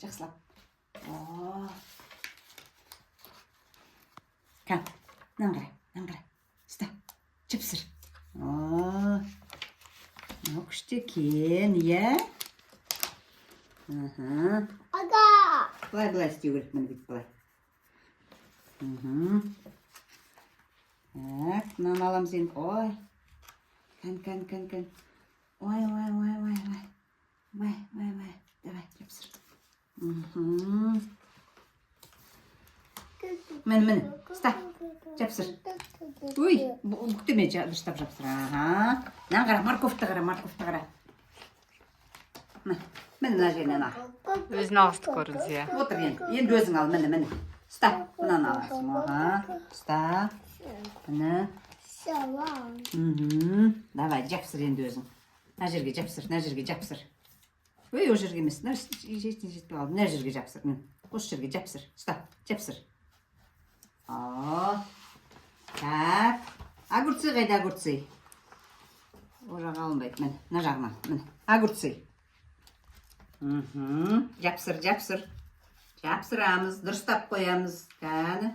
Жақсылап. О. Кән. Мынаны қара. Ұста. Жіпсір. О. Күшті екен, иә? Ага. Былай істеу керек, міне бүйтіп былай. Так, мынаны аламыз енді. Ой. Кән. Ой. Давай, жіпсір. Міне, ұста. Жіпсір. Ой, бүктеме дұрыстап жіпсір. Мынаны қара, морковты қара. Міне, мына жерінен ал. Өзін алысты көріңіз, иә. Отыр енді өзің ал, міне. Ұста, мынаны аласың. Ұста. Міне. Давай, жапсыр енді өзің. Мына жерге жапсыр. Ой, о жерге емес. Жетіп алды. Мына жерге жапсыр. Осы жерге жапсыр. Ұста, жапсыр. Так. Огурцы қайда, огурцы? О жаға алынбайды. Міне, мына жағынан. Міне, огурцы. Жапсыр. Жапсырамыз, дұрыстап қоямыз. Кәні.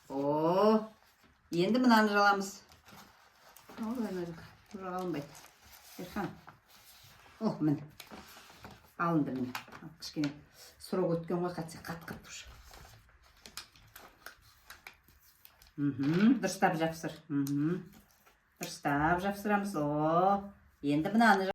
О, енді мынаны жаламыз. О, жаға алынбайды. Ерхан. О, міне. Алынды міне. Кішкене сұрау өткен ғой, қатса қат тұр. Дұрыстап жапсыр. Дұрыстап жапсырамыз. О, енді мынаны